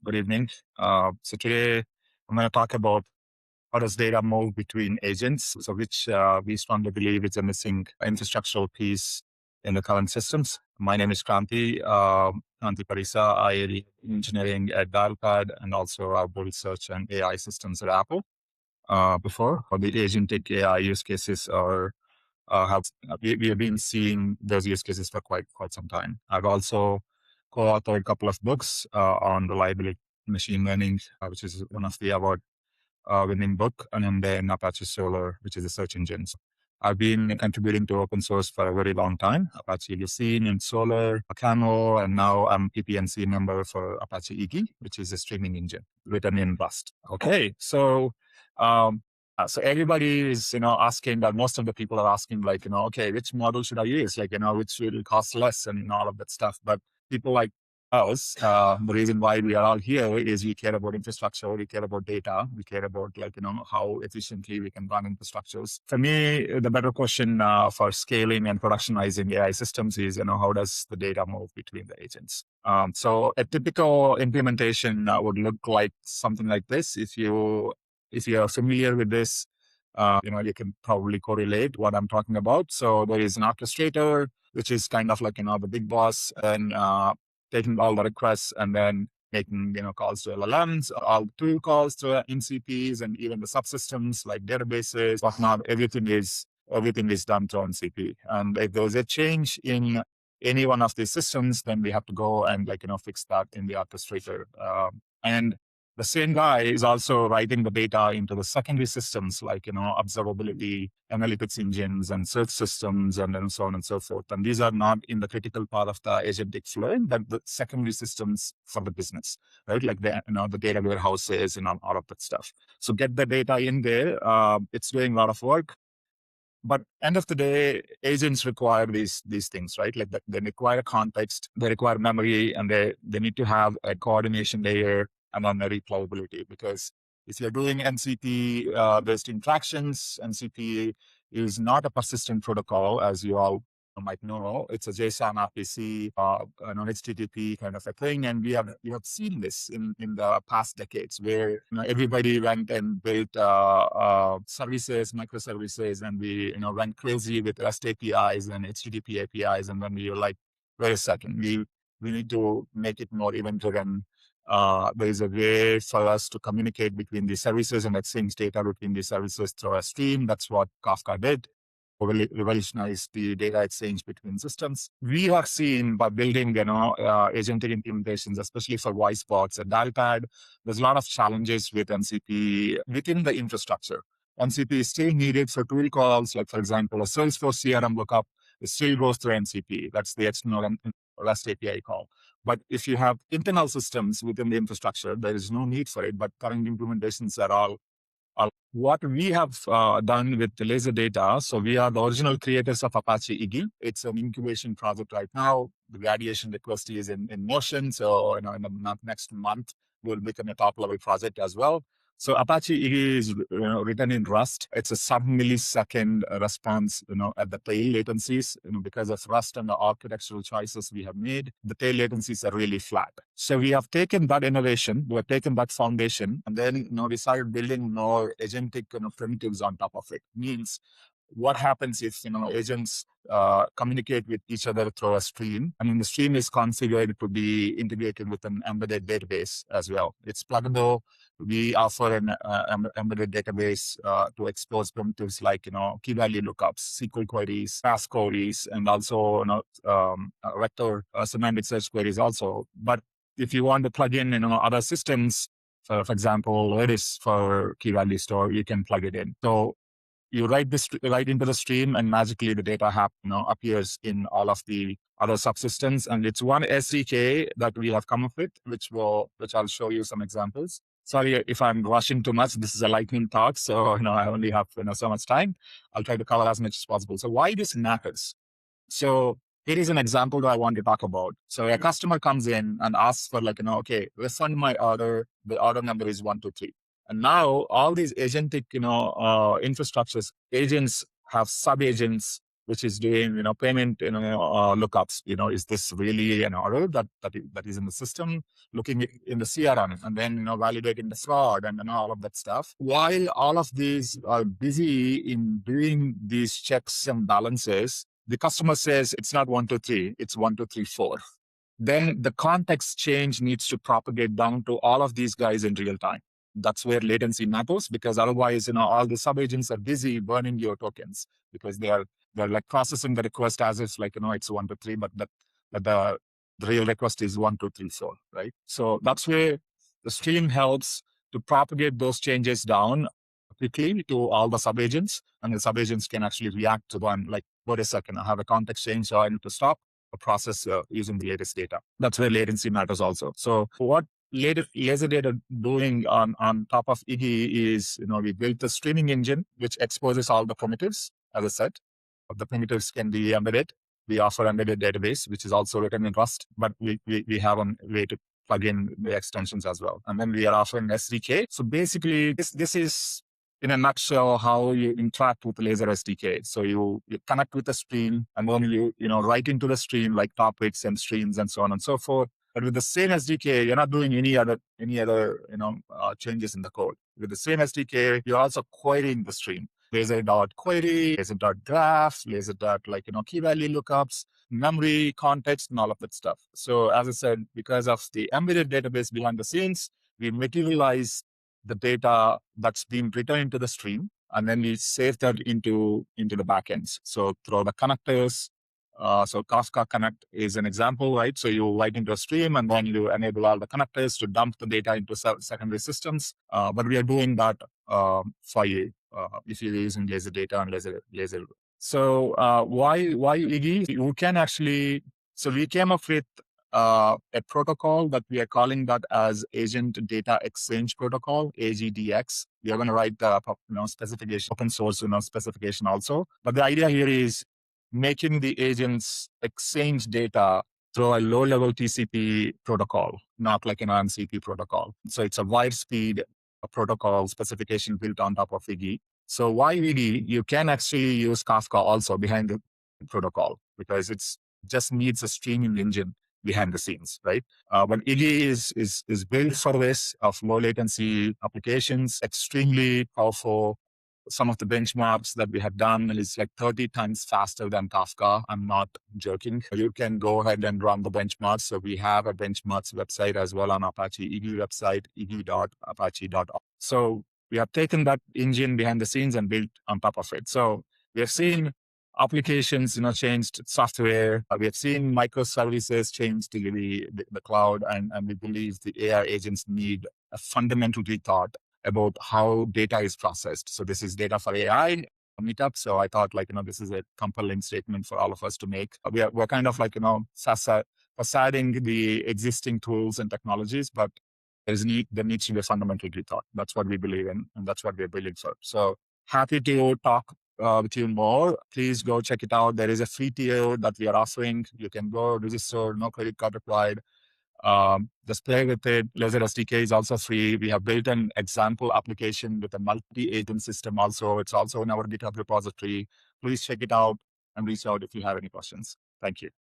Good evening. So today I'm going to talk about how does data move between agents, so which we strongly believe is a missing infrastructural piece in the current systems. My name is Kranti Parisa. I lead engineering at Dialpad and also build search and AI systems at Apple. Before the agentic AI use cases are we have been seeing those use cases for quite some time. I've also co-authored a couple of books on reliability machine learning, which is one of the award winning book, and then Apache Solar, which is a search engine. So I've been contributing to open source for a very long time, Apache Lucene and Solar, Camel, and now I'm PPNC member for Apache Iggy, which is a streaming engine written in Rust. Okay, so everybody is, asking that most of the people are asking okay, which model should I use? Which will cost less and all of that stuff. But people like us, the reason why we are all here is we care about infrastructure, we care about data, we care about how efficiently we can run infrastructures. For me, the better question for scaling and productionizing AI systems is, how does the data move between the agents? So a typical implementation would look like something like this. If you're familiar with this, you can probably correlate what I'm talking about. So there is an orchestrator, which is kind of like, the big boss, and taking all the requests and then making, calls to LLMs, all the tool calls to MCPs, and even the subsystems like databases, whatnot. Everything is done through MCP. And if there's a change in any one of these systems, then we have to go and fix that in the orchestrator. And the same guy is also writing the data into the secondary systems like, observability, analytics engines, and search systems, and then so on and so forth. And these are not in the critical part of the agentic flow, but the secondary systems for the business, right? Like the data warehouses and all of that stuff. So get the data in there. It's doing a lot of work. But end of the day, agents require these things, right? Like they require context, they require memory, and they need to have a coordination layer and then a replayability. Because if you're doing MCP based interactions, MCP is not a persistent protocol, as you all might know. It's a JSON-RPC, an HTTP kind of a thing, and we have seen this in the past decades, where everybody went and built services, microservices, and we went crazy with REST APIs and HTTP APIs, and then we were like, wait a second, we need to make it more event-driven. There is a way for us to communicate between the services and exchange data between the services through a stream. That's what Kafka did. Revolutionize the data exchange between systems. We have seen by building, agentic implementations, especially for voice bots at Dialpad, there's a lot of challenges with MCP within the infrastructure. MCP is still needed for tool calls, like for example, a Salesforce CRM lookup, it still goes through MCP. That's the external REST API call. But if you have internal systems within the infrastructure, there is no need for it. But current implementations are all what we have done with the Laserdata. So we are the original creators of Apache Iggy. It's an incubation project right now. The radiation request is in motion. So in the next month, we'll become a top level project as well. So Apache Iggy is written in Rust. It's a sub-millisecond response, at the tail latencies, because of Rust and the architectural choices we have made. The tail latencies are really flat. So we have taken that innovation, we have taken that foundation, and then we started building more agentic primitives on top of it. Means what happens if agents communicate with each other through a stream, and then the stream is configured to be integrated with an embedded database as well. It's pluggable. We offer an embedded database to expose primitives like key value lookups, SQL queries, fast queries, and also vector semantic search queries also. But if you want to plug in other systems, for example, Redis for key value store, you can plug it in. So you write this right into the stream, and magically the data appears in all of the other subsystems. And it's one SDK that we have come up with, which I'll show you some examples. Sorry if I'm rushing too much. This is a lightning talk, so I only have so much time. I'll try to cover as much as possible. So why this matters? So here is an example that I want to talk about. So a customer comes in and asks for okay, refund my order. The order number is 123. And now all these agentic, infrastructures, agents have sub-agents which is doing, payment, lookups. Is this really an order that is in the system? Looking in the CRM, and then, validating the fraud and all of that stuff. While all of these are busy in doing these checks and balances, the customer says it's not 1, 2, 3, it's 1, 2, 3, 4. Then the context change needs to propagate down to all of these guys in real time. That's where latency matters, because otherwise, all the subagents are busy burning your tokens, because they're like processing the request as if like, it's 1, 2, 3, but the real request is 1, 2, 3, 4, right? So that's where the stream helps to propagate those changes down quickly to all the subagents, and the subagents can actually react to them like, wait a second, I have a context change, so I need to stop a process using the latest data. That's where latency matters also. So what Laserdata doing on top of Iggy is, we built the streaming engine, which exposes all the primitives, as I said. The primitives can be embedded. We offer embedded database, which is also written in Rust, but we have a way to plug in the extensions as well. And then we are offering SDK. So basically, this is in a nutshell how you interact with the Laser SDK. So you connect with the stream, and then you write into the stream like topics and streams and so on and so forth. But with the same SDK, you're not doing any other changes in the code. With the same SDK, you're also querying the stream. Laser.query, laser.graph, laser. Key value lookups, memory, context, and all of that stuff. So as I said, because of the embedded database behind the scenes, we materialize the data that's being written into the stream, and then we save that into the backends. So through the connectors, so Kafka Connect is an example, right? So you write into a stream, and then you enable all the connectors to dump the data into secondary systems. But we are doing that for you if you're using Laserdata and Laser. So why Iggy? You can actually. So we came up with a protocol that we are calling that as Agent Data Exchange Protocol, AGDX. We are going to write the specification, open source specification also. But the idea here is making the agents exchange data through a low-level TCP protocol, not like an MCP protocol. So it's a wide speed protocol specification built on top of Iggy. So why Iggy? You can actually use Kafka also behind the protocol, because it's just needs a streaming engine behind the scenes, right? But Iggy is built for this of low latency applications, extremely powerful. Some of the benchmarks that we have done is like 30 times faster than Kafka. I'm not joking. You can go ahead and run the benchmarks. So we have a benchmarks website as well on Apache Iggy website, iggy.apache.org. So we have taken that engine behind the scenes and built on top of it. So we have seen applications, changed software. We have seen microservices change to the cloud, and we believe the AI agents need a fundamental rethought about how data is processed. So this is data for AI meetup. So I thought this is a compelling statement for all of us to make. We're kind of facading the existing tools and technologies, but there needs to be a fundamental rethought. That's what we believe in, and that's what we're building for. So happy to talk with you more. Please go check it out. There is a free tier that we are offering. You can go register, no credit card required. Just play with it. Laser SDK is also free. We have built an example application with a multi-agent system also. It's also in our GitHub repository. Please check it out and reach out if you have any questions. Thank you.